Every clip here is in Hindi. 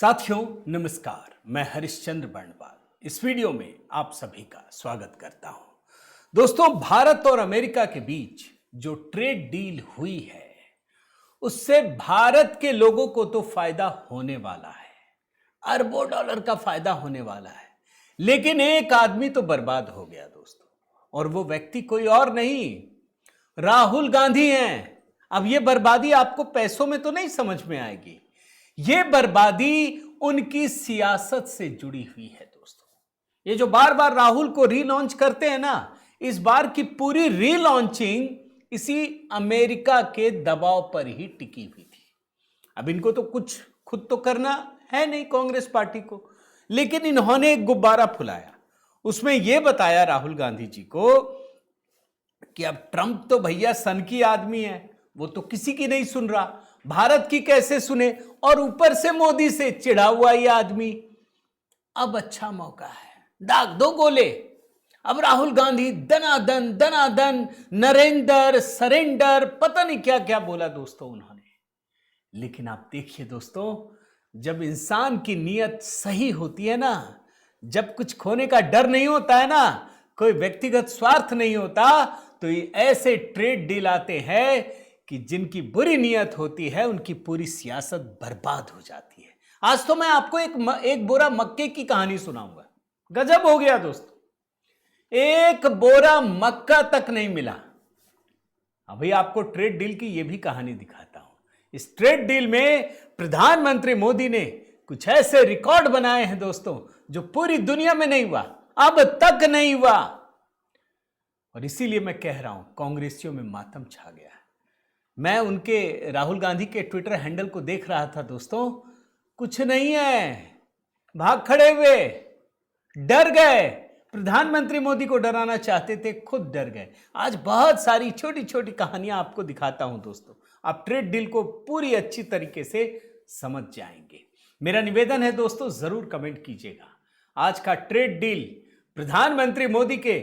साथियों नमस्कार, मैं हरिश्चंद्र बर्णवाल इस वीडियो में आप सभी का स्वागत करता हूं। दोस्तों, भारत और अमेरिका के बीच जो ट्रेड डील हुई है उससे भारत के लोगों को तो फायदा होने वाला है, अरबों डॉलर का फायदा होने वाला है, लेकिन एक आदमी तो बर्बाद हो गया दोस्तों, और वो व्यक्ति कोई और नहीं, राहुल गांधी हैं। अब ये बर्बादी आपको पैसों में तो नहीं समझ में आएगी, ये बर्बादी उनकी सियासत से जुड़ी हुई है दोस्तों। ये जो बार बार राहुल को रीलॉन्च करते हैं ना, इस बार की पूरी रीलॉन्चिंग इसी अमेरिका के दबाव पर ही टिकी हुई थी। अब इनको तो कुछ खुद तो करना है नहीं कांग्रेस पार्टी को, लेकिन इन्होंने एक गुब्बारा फुलाया, उसमें यह बताया राहुल गांधी जी को कि अब ट्रंप तो भैया सन की आदमी है, वो तो किसी की नहीं सुन रहा, भारत की कैसे सुने, और ऊपर से मोदी से चिढ़ा हुआ ये आदमी। अब अच्छा मौका है, दाग दो गोले। अब राहुल गांधी दनादन दनादन नरेंद्र सरेंडर पता नहीं क्या क्या बोला दोस्तों उन्होंने। लेकिन आप देखिए दोस्तों, जब इंसान की नीयत सही होती है ना, जब कुछ खोने का डर नहीं होता है ना, कोई व्यक्तिगत स्वार्थ नहीं होता, तो ये ऐसे ट्रेड डील आते हैं कि जिनकी बुरी नीयत होती है उनकी पूरी सियासत बर्बाद हो जाती है। आज तो मैं आपको एक बोरा मक्के की कहानी सुनाऊंगा। गजब हो गया दोस्तों, एक बोरा मक्का तक नहीं मिला। अभी आपको ट्रेड डील की यह भी कहानी दिखाता हूं। इस ट्रेड डील में प्रधानमंत्री मोदी ने कुछ ऐसे रिकॉर्ड बनाए हैं दोस्तों जो पूरी दुनिया में नहीं हुआ, अब तक नहीं हुआ। और इसीलिए मैं कह रहा हूं, कांग्रेसियों में मातम छा गया है। मैं उनके राहुल गांधी के ट्विटर हैंडल को देख रहा था दोस्तों, कुछ नहीं है, भाग खड़े हुए, डर गए। प्रधानमंत्री मोदी को डराना चाहते थे, खुद डर गए। आज बहुत सारी छोटी छोटी कहानियां आपको दिखाता हूं दोस्तों, आप ट्रेड डील को पूरी अच्छी तरीके से समझ जाएंगे। मेरा निवेदन है दोस्तों, जरूर कमेंट कीजिएगा। आज का ट्रेड डील प्रधानमंत्री मोदी के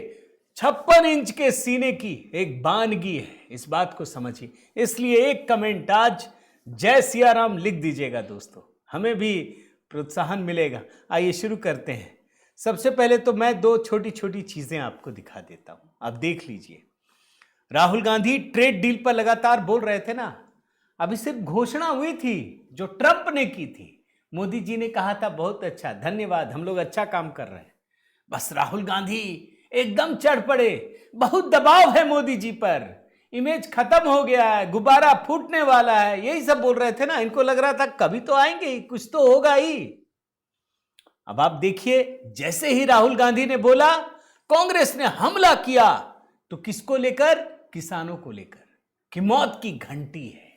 56 इंच के सीने की एक बानगी है, इस बात को समझिए। इसलिए एक कमेंट आज जय सिया राम लिख दीजिएगा दोस्तों, हमें भी प्रोत्साहन मिलेगा। आइए शुरू करते हैं। सबसे पहले तो मैं दो छोटी छोटी चीजें आपको दिखा देता हूं, आप देख लीजिए। राहुल गांधी ट्रेड डील पर लगातार बोल रहे थे ना, अभी सिर्फ घोषणा हुई थी जो ट्रंप ने की थी। मोदी जी ने कहा था बहुत अच्छा, धन्यवाद, हम लोग अच्छा काम कर रहे हैं। बस राहुल गांधी एकदम चढ़ पड़े, बहुत दबाव है मोदी जी पर, इमेज खत्म हो गया है, गुब्बारा फूटने वाला है, यही सब बोल रहे थे ना। इनको लग रहा था कभी तो आएंगे ही, कुछ तो होगा ही। अब आप देखिए, जैसे ही राहुल गांधी ने बोला, कांग्रेस ने हमला किया। तो किसको लेकर? किसानों को लेकर, कि मौत की घंटी है।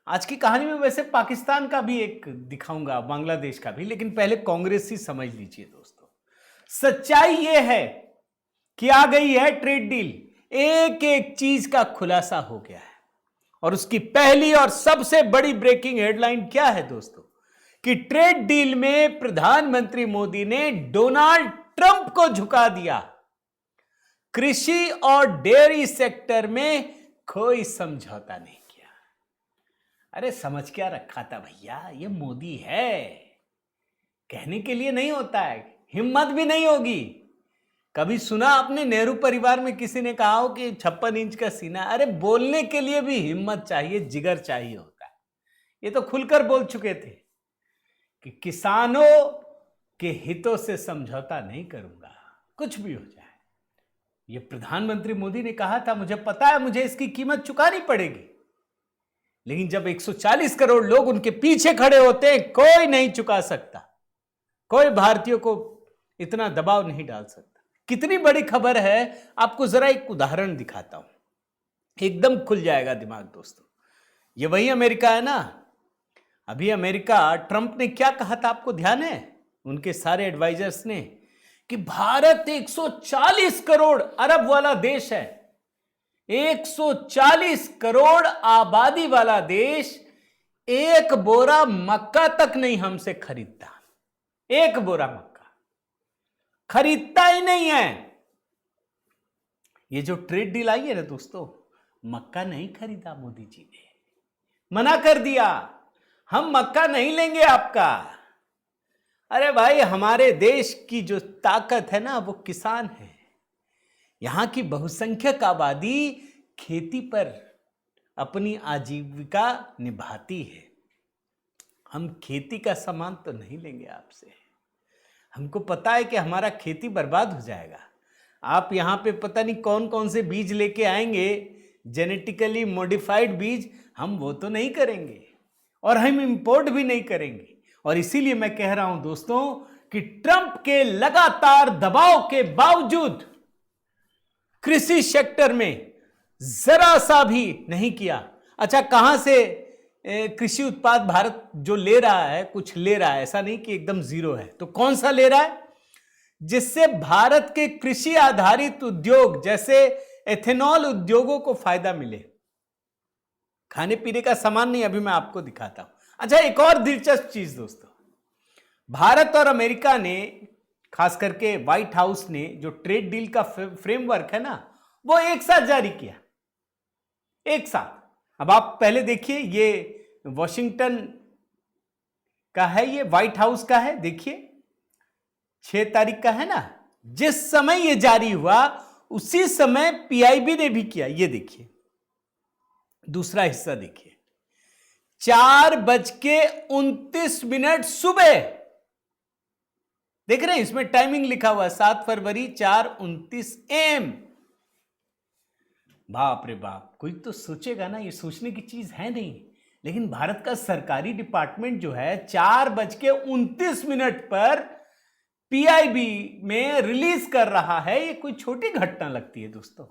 आज की कहानी में वैसे पाकिस्तान का भी एक दिखाऊंगा, बांग्लादेश का भी, लेकिन पहले कांग्रेस ही समझ लीजिए दोस्तों। सच्चाई यह है कि आ गई है ट्रेड डील, एक एक चीज का खुलासा हो गया है। और उसकी पहली और सबसे बड़ी ब्रेकिंग हेडलाइन क्या है दोस्तों, कि ट्रेड डील में प्रधानमंत्री मोदी ने डोनाल्ड ट्रंप को झुका दिया। कृषि और डेयरी सेक्टर में कोई समझौता नहीं किया। अरे समझ क्या रखा था भैया, ये मोदी है, कहने के लिए नहीं होता है, हिम्मत भी नहीं होगी। कभी सुना आपने नेहरू परिवार में किसी ने कहा हो कि 56 इंच का सीना? अरे बोलने के लिए भी हिम्मत चाहिए, जिगर चाहिए होता है। ये तो खुलकर बोल चुके थे कि किसानों के हितों से समझौता नहीं करूंगा, कुछ भी हो जाए। ये प्रधानमंत्री मोदी ने कहा था, मुझे पता है मुझे इसकी कीमत चुकानी पड़ेगी, लेकिन जब 140 करोड़ लोग उनके पीछे खड़े होते हैं, कोई नहीं चुका सकता, कोई भारतीयों को इतना दबाव नहीं डाल सकता। कितनी बड़ी खबर है, आपको जरा एक उदाहरण दिखाता हूं, एकदम खुल जाएगा दिमाग दोस्तों। ये वही अमेरिका है ना। अभी अमेरिका, ट्रंप ने क्या कहा था आपको ध्यान है? उनके सारे एडवाइजर्स ने कि भारत 140 करोड़ अरब वाला देश है, 140 करोड़ आबादी वाला देश, एक बोरा मक्का तक नहीं हमसे खरीदता, एक बोरा मक्का खरीदता ही नहीं है। ये जो ट्रेड डील आई है ना दोस्तों, मक्का नहीं खरीदा मोदी जी ने, मना कर दिया। हम मक्का नहीं लेंगे आपका। अरे भाई, हमारे देश की जो ताकत है ना वो किसान है। यहां की बहुसंख्यक आबादी खेती पर अपनी आजीविका निभाती है। हम खेती का सामान तो नहीं लेंगे आपसे। हमको पता है कि हमारा खेती बर्बाद हो जाएगा। आप यहाँ पे पता नहीं कौन कौन से बीज लेके आएंगे, जेनेटिकली मॉडिफाइड बीज, हम वो तो नहीं करेंगे और हम इंपोर्ट भी नहीं करेंगे। और इसीलिए मैं कह रहा हूं दोस्तों कि ट्रंप के लगातार दबाव के बावजूद कृषि सेक्टर में जरा सा भी नहीं किया। अच्छा, कहां से कृषि उत्पाद भारत जो ले रहा है, कुछ ले रहा है, ऐसा नहीं कि एकदम जीरो है। तो कौन सा ले रहा है जिससे भारत के कृषि आधारित उद्योग जैसे एथेनॉल उद्योगों को फायदा मिले? खाने पीने का सामान नहीं, अभी मैं आपको दिखाता हूं। अच्छा, एक और दिलचस्प चीज दोस्तों, भारत और अमेरिका ने, खास करके व्हाइट हाउस ने, जो ट्रेड डील का फ्रेमवर्क है ना, वो एक साथ जारी किया, एक साथ। अब आप पहले देखिए, ये वॉशिंगटन का है, ये व्हाइट हाउस का है, देखिए 6 तारीख का है ना। जिस समय ये जारी हुआ उसी समय पीआईबी ने भी किया। ये देखिए दूसरा हिस्सा, देखिए 4:29 सुबह, देख रहे हैं, इसमें टाइमिंग लिखा हुआ है 7 फरवरी 4:29 AM। बाप रे बाप, कोई तो सोचेगा ना, ये सोचने की चीज है नहीं, लेकिन भारत का सरकारी डिपार्टमेंट जो है 4:29 पर पीआईबी में रिलीज कर रहा है। ये कोई छोटी घटना लगती है दोस्तों।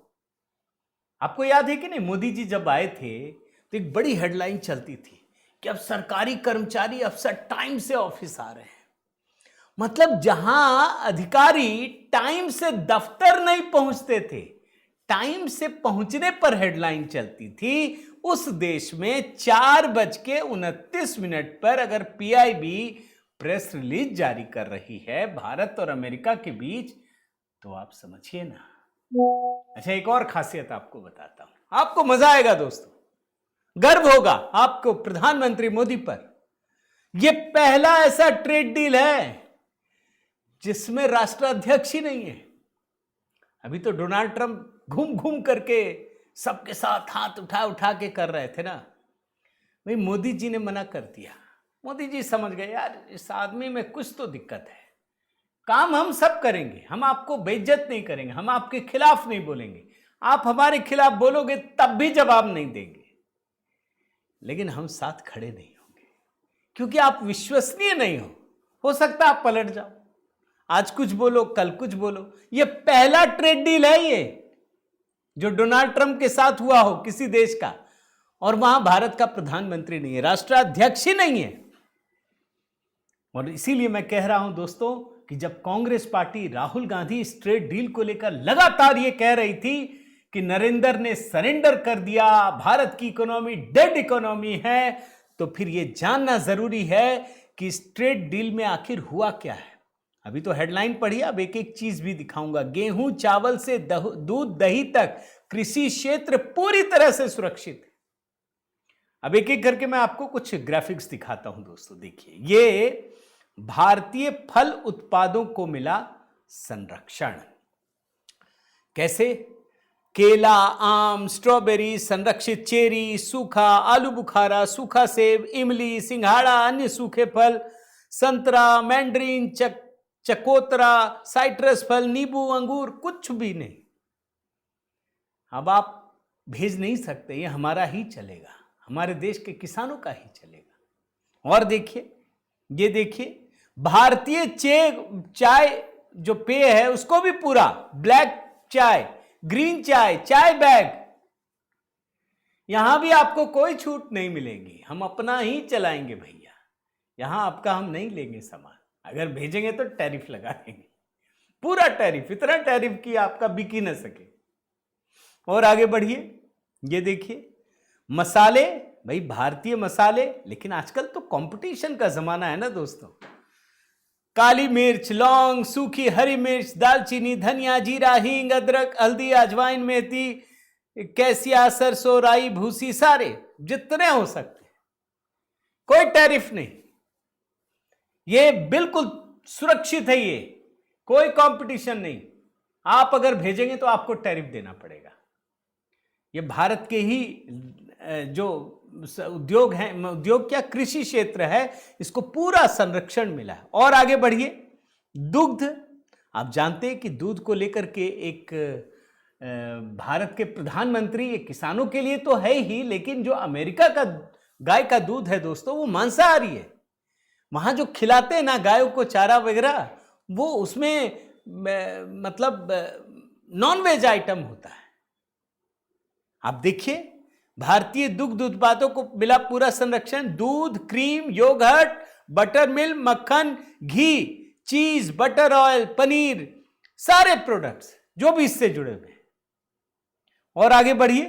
आपको याद है कि नहीं, मोदी जी जब आए थे तो एक बड़ी हेडलाइन चलती थी कि अब सरकारी कर्मचारी अफसर टाइम से ऑफिस आ रहे हैं। मतलब जहां अधिकारी टाइम से दफ्तर नहीं पहुंचते थे, टाइम से पहुंचने पर हेडलाइन चलती थी, उस देश में 4:29 पर अगर पीआईबी प्रेस रिलीज जारी कर रही है भारत और अमेरिका के बीच, तो आप समझिए ना। अच्छा, एक और खासियत आपको बताता हूं, आपको मजा आएगा दोस्तों, गर्व होगा आपको प्रधानमंत्री मोदी पर। यह पहला ऐसा ट्रेड डील है जिसमें राष्ट्राध्यक्ष ही नहीं है। अभी तो डोनाल्ड ट्रंप घूम घूम करके सबके साथ हाथ उठा उठा के कर रहे थे ना, भाई मोदी जी ने मना कर दिया। मोदी जी समझ गए, यार इस आदमी में कुछ तो दिक्कत है। काम हम सब करेंगे, हम आपको बेइज्जत नहीं करेंगे, हम आपके खिलाफ नहीं बोलेंगे, आप हमारे खिलाफ बोलोगे तब भी जवाब नहीं देंगे, लेकिन हम साथ खड़े नहीं होंगे, क्योंकि आप विश्वसनीय नहीं हो सकता आप पलट जाओ, आज कुछ बोलो कल कुछ बोलो। ये पहला ट्रेड डील है ये जो डोनाल्ड ट्रंप के साथ हुआ हो किसी देश का, और वहां भारत का प्रधानमंत्री नहीं है, राष्ट्राध्यक्ष ही नहीं है। और इसीलिए मैं कह रहा हूं दोस्तों कि जब कांग्रेस पार्टी राहुल गांधी इस ट्रेड डील को लेकर लगातार ये कह रही थी कि नरेंद्र ने सरेंडर कर दिया, भारत की इकोनॉमी डेड इकोनॉमी है, तो फिर यह जानना जरूरी है कि इस ट्रेड डील में आखिर हुआ क्या है। अभी तो हेडलाइन पढ़िए, अब एक एक चीज भी दिखाऊंगा। गेहूं चावल से दूध दही तक कृषि क्षेत्र पूरी तरह से सुरक्षित है। अब एक एक करके मैं आपको कुछ ग्राफिक्स दिखाता हूं दोस्तों। देखिए, ये भारतीय फल उत्पादों को मिला संरक्षण। कैसे? केला, आम, स्ट्रॉबेरी, संरक्षित चेरी, सूखा आलू बुखारा, सूखा सेब, इमली, सिंघाड़ा, अन्य सूखे फल, संतरा, मैंड्रीन, चकोतरा, साइट्रस फल, नींबू, अंगूर, कुछ भी नहीं। अब आप भेज नहीं सकते, ये हमारा ही चलेगा, हमारे देश के किसानों का ही चलेगा। और देखिए, ये देखिए, भारतीय चाय जो पेय है उसको भी पूरा, ब्लैक चाय, ग्रीन चाय, चाय बैग, यहां भी आपको कोई छूट नहीं मिलेगी, हम अपना ही चलाएंगे भैया, यहां आपका हम नहीं लेंगे सामान। अगर भेजेंगे तो टैरिफ लगा देंगे, पूरा टैरिफ, इतना टैरिफ कि आपका बिक ही ना सके। और आगे बढ़िए, ये देखिए मसाले, भाई भारतीय मसाले, लेकिन आजकल तो कंपटीशन का जमाना है ना दोस्तों। काली मिर्च, लौंग, सूखी हरी मिर्च, दालचीनी, धनिया, जीरा, हींग, अदरक, हल्दी, अजवाइन, मेथी, कैसिया, सरसों, राई, भूसी, सारे जितने हो सकते, कोई टैरिफ नहीं, ये बिल्कुल सुरक्षित है, ये कोई कंपटीशन नहीं। आप अगर भेजेंगे तो आपको टैरिफ देना पड़ेगा। ये भारत के ही जो उद्योग है, उद्योग क्या कृषि क्षेत्र है, इसको पूरा संरक्षण मिला है। और आगे बढ़िए, दुग्ध, आप जानते हैं कि दूध को लेकर के एक भारत के प्रधानमंत्री, ये किसानों के लिए तो है ही, लेकिन जो अमेरिका का गाय का दूध है दोस्तों, वो मांसाहारी है। वहां जो खिलाते हैं ना गायों को चारा वगैरह, वो उसमें मतलब नॉन वेज आइटम होता है। आप देखिए, भारतीय दुग्ध उत्पादों को मिला पूरा संरक्षण। दूध, क्रीम, योगर्ट, बटर मिल्क, मक्खन, घी, चीज, बटर ऑयल, पनीर, सारे प्रोडक्ट्स जो भी इससे जुड़े हुए हैं। और आगे बढ़िए,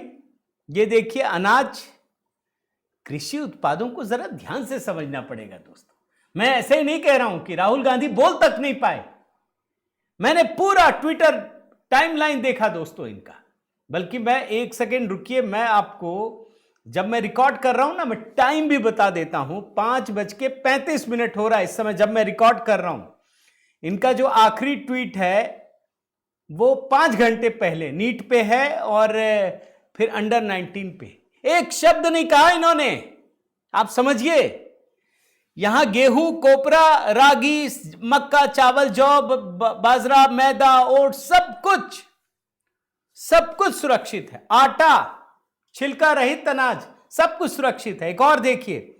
ये देखिए अनाज, कृषि उत्पादों को जरा ध्यान से समझना पड़ेगा दोस्तों। मैं ऐसे ही नहीं कह रहा हूं कि राहुल गांधी बोल तक नहीं पाए। मैंने पूरा ट्विटर टाइमलाइन देखा दोस्तों इनका, बल्कि मैं एक सेकेंड रुकिए, मैं आपको जब मैं रिकॉर्ड कर रहा हूं ना, मैं टाइम भी बता देता हूं। 5:35 हो रहा है इस समय जब मैं रिकॉर्ड कर रहा हूं। इनका जो आखिरी ट्वीट है वो 5 घंटे पहले नीट पे है और फिर अंडर 19 पे। एक शब्द नहीं कहा इन्होंने, आप समझिए। यहां गेहूं, कोपरा, रागी, मक्का, चावल, जौ, बाजरा, मैदा, ओट, सब कुछ सुरक्षित है। आटा, छिलका रहित अनाज, सब कुछ सुरक्षित है। एक और देखिए,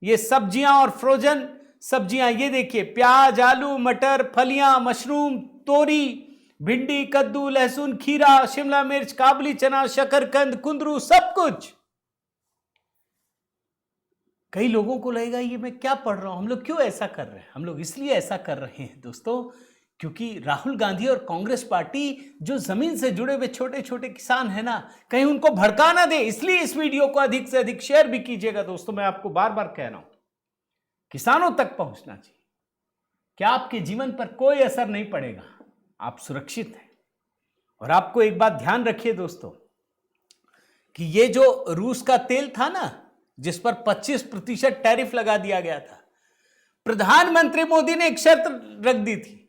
ये सब्जियां और फ्रोजन सब्जियां, ये देखिए प्याज, आलू, मटर, फलियां, मशरूम, तोरी, भिंडी, कद्दू, लहसुन, खीरा, शिमला मिर्च, काबुली चना, शकरकंद, कुंदरू, सब कुछ। कई लोगों को लगेगा ये मैं क्या पढ़ रहा हूं, हम लोग क्यों ऐसा कर रहे हैं? हम लोग इसलिए ऐसा कर रहे हैं दोस्तों, क्योंकि राहुल गांधी और कांग्रेस पार्टी जो जमीन से जुड़े हुए छोटे छोटे किसान है ना, कहीं उनको भड़का ना दे। इसलिए इस वीडियो को अधिक से अधिक शेयर भी कीजिएगा दोस्तों। मैं आपको बार बार कह रहा हूं, किसानों तक पहुंचना चाहिए। क्या आपके जीवन पर कोई असर नहीं पड़ेगा, आप सुरक्षित हैं। और आपको एक बात ध्यान रखिए दोस्तों, कि ये जो रूस का तेल था ना, जिस पर 25% टैरिफ लगा दिया गया था, प्रधानमंत्री मोदी ने एक शर्त रख दी थी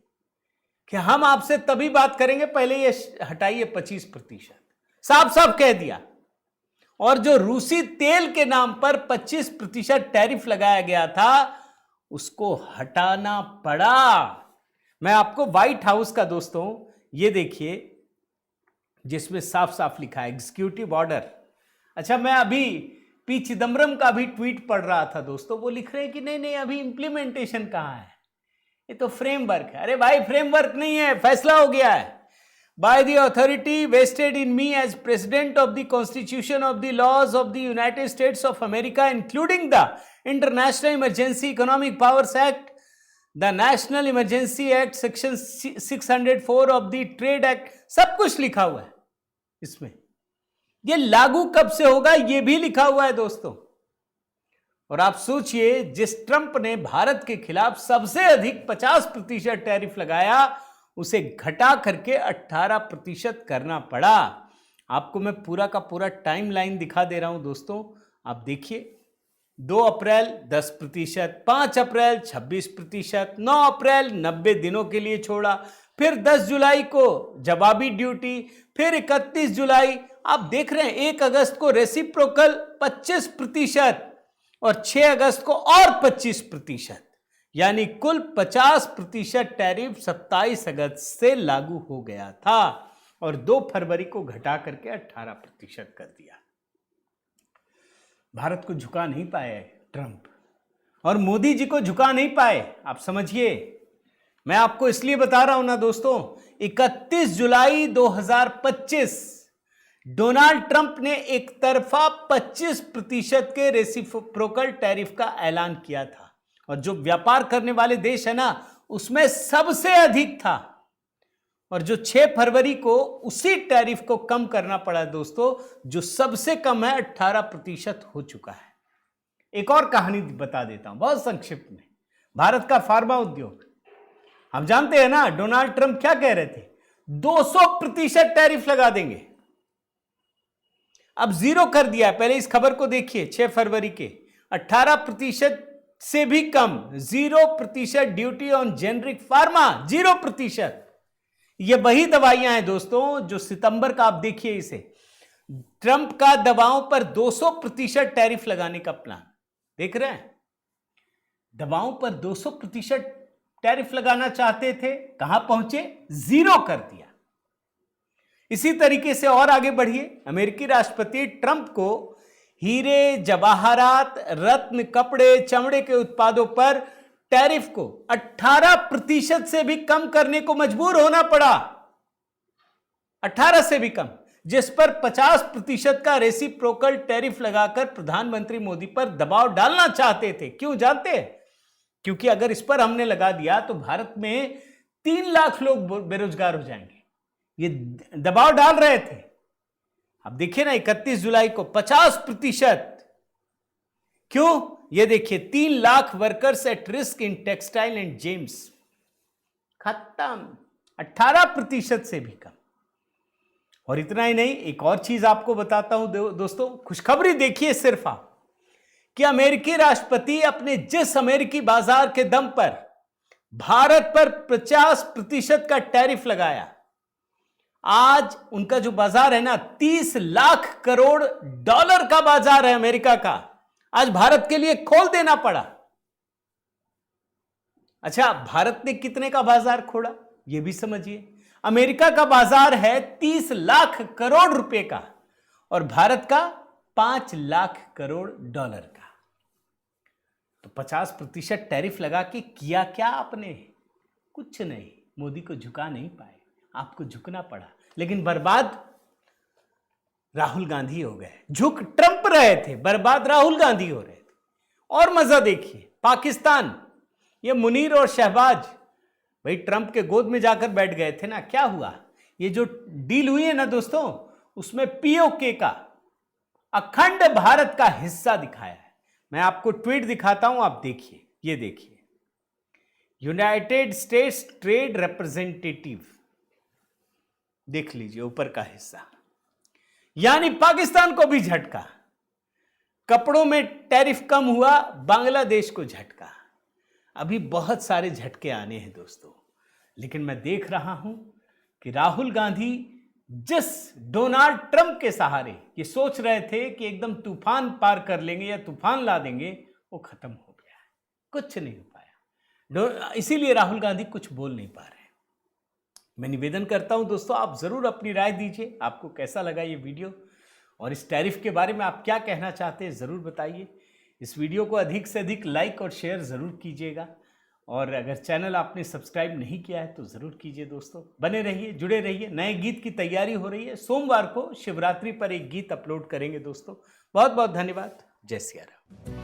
कि हम आपसे तभी बात करेंगे, पहले ये हटाइए 25%। साफ साफ कह दिया। और जो रूसी तेल के नाम पर 25% टैरिफ लगाया गया था, उसको हटाना पड़ा। मैं आपको व्हाइट हाउस का दोस्तों ये देखिए, जिसमें साफ साफ लिखा है एग्जीक्यूटिव ऑर्डर। अच्छा, मैं अभी पी चिदम्बरम का भी ट्वीट पढ़ रहा था दोस्तों, वो लिख रहे हैं कि नहीं नहीं अभी इंप्लीमेंटेशन कहां है, ये तो फ्रेमवर्क है। अरे भाई, फ्रेमवर्क नहीं है, फैसला हो गया है। By the authority vested in me as president of the constitution of the laws of the United States of America, including the international emergency economic powers act, the national emergency act, section 604 of the trade act, सब कुछ लिखा हुआ है इसमें। ये लागू कब से होगा ये भी लिखा हुआ है दोस्तों। और आप सोचिए, जिस ट्रंप ने भारत के खिलाफ सबसे अधिक 50% टैरिफ लगाया, उसे घटा करके 18% करना पड़ा। आपको मैं पूरा का पूरा टाइमलाइन दिखा दे रहा हूं दोस्तों, आप देखिए। 2 अप्रैल 10%, 5 अप्रैल 26%, 9 अप्रैल 90 दिनों के लिए छोड़ा, फिर 10 जुलाई को जवाबी ड्यूटी, फिर 31 जुलाई। आप देख रहे हैं 1 अगस्त को रेसिप्रोकल 25% और 6 अगस्त को और 25%, यानी कुल 50% टैरिफ 27 अगस्त से लागू हो गया था और 2 फरवरी को घटा करके 18% कर दिया। भारत को झुका नहीं पाए ट्रंप, और मोदी जी को झुका नहीं पाए। आप समझिए, मैं आपको इसलिए बता रहा हूं ना दोस्तों, 31 जुलाई 2025 डोनाल्ड ट्रंप ने एक तरफा 25% के रेसिप्रोकल टैरिफ का ऐलान किया था, और जो व्यापार करने वाले देश है ना, उसमें सबसे अधिक था। और जो 6 फरवरी को उसी टैरिफ को कम करना पड़ा दोस्तों, जो सबसे कम है 18% हो चुका है। एक और कहानी बता देता हूं बहुत संक्षिप्त में। भारत का फार्मा उद्योग, हम जानते हैं ना, डोनाल्ड ट्रंप क्या कह रहे थे, 200% टैरिफ लगा देंगे। अब 0 कर दिया है। पहले इस खबर को देखिए, 6 फरवरी के 18% से भी कम, 0% ड्यूटी ऑन जेनरिक फार्मा, 0%। ये वही दवाइयां हैं दोस्तों जो सितंबर का, आप देखिए इसे, ट्रंप का दवाओं पर 200% टैरिफ लगाने का प्लान, देख रहे हैं? दवाओं पर 200% टैरिफ लगाना चाहते थे, कहां पहुंचे? 0 कर दिया। इसी तरीके से और आगे बढ़िए, अमेरिकी राष्ट्रपति ट्रंप को हीरे, जवाहरात, रत्न, कपड़े, चमड़े के उत्पादों पर टैरिफ को 18% से भी कम करने को मजबूर होना पड़ा। 18 से भी कम, जिस पर 50% का रेसिप्रोकल टैरिफ लगाकर प्रधानमंत्री मोदी पर दबाव डालना चाहते थे। क्यों जानते हैं? क्योंकि अगर इस पर हमने लगा दिया तो भारत में 3 लाख लोग बेरोजगार हो जाएंगे। ये दबाव डाल रहे थे। अब देखिए ना, 31 जुलाई को 50%। क्यों? ये देखिए, 3 lakh workers at risk in textile and James, खत्म। 18% से भी कम। और इतना ही नहीं, एक और चीज आपको बताता हूं दोस्तों, खुशखबरी देखिए सिर्फ आप, कि अमेरिकी राष्ट्रपति अपने जिस अमेरिकी बाजार के दम पर भारत पर 50% का टैरिफ लगाया, आज उनका जो बाजार है ना, 30 लाख करोड़ डॉलर का बाजार है अमेरिका का, आज भारत के लिए खोल देना पड़ा। अच्छा, भारत ने कितने का बाजार खोला यह भी समझिए। अमेरिका का बाजार है 30 लाख करोड़ रुपए का और भारत का 5 लाख करोड़ डॉलर का। तो 50% टैरिफ लगा के किया क्या आपने? कुछ नहीं, मोदी को झुका नहीं पाए, आपको झुकना पड़ा। लेकिन बर्बाद राहुल गांधी हो गए। झुक ट्रंप रहे थे, बर्बाद राहुल गांधी हो रहे थे। और मजा देखिए, पाकिस्तान, ये मुनीर और शहबाज भाई ट्रंप के गोद में जाकर बैठ गए थे ना, क्या हुआ? ये जो डील हुई है ना दोस्तों, उसमें पीओके का अखंड भारत का हिस्सा दिखाया है। मैं आपको ट्वीट दिखाता हूं, आप देखिए, ये देखिए, यूनाइटेड स्टेट्स ट्रेड रिप्रेजेंटेटिव, देख लीजिए ऊपर का हिस्सा। यानी पाकिस्तान को भी झटका, कपड़ों में टैरिफ कम हुआ, बांग्लादेश को झटका। अभी बहुत सारे झटके आने हैं दोस्तों, लेकिन मैं देख रहा हूं कि राहुल गांधी जिस डोनाल्ड ट्रंप के सहारे ये सोच रहे थे कि एकदम तूफान पार कर लेंगे या तूफान ला देंगे, वो खत्म हो गया है, कुछ नहीं हो पाया। इसीलिए राहुल गांधी कुछ बोल नहीं पा रहे। मैं निवेदन करता हूं दोस्तों, आप जरूर अपनी राय दीजिए, आपको कैसा लगा ये वीडियो और इस टैरिफ के बारे में आप क्या कहना चाहते हैं जरूर बताइए। इस वीडियो को अधिक से अधिक लाइक और शेयर जरूर कीजिएगा और अगर चैनल आपने सब्सक्राइब नहीं किया है तो जरूर कीजिए दोस्तों। बने रहिए, जुड़े रहिए। नए गीत की तैयारी हो रही है, सोमवार को शिवरात्रि पर एक गीत अपलोड करेंगे दोस्तों। बहुत बहुत धन्यवाद। जय सिया राम।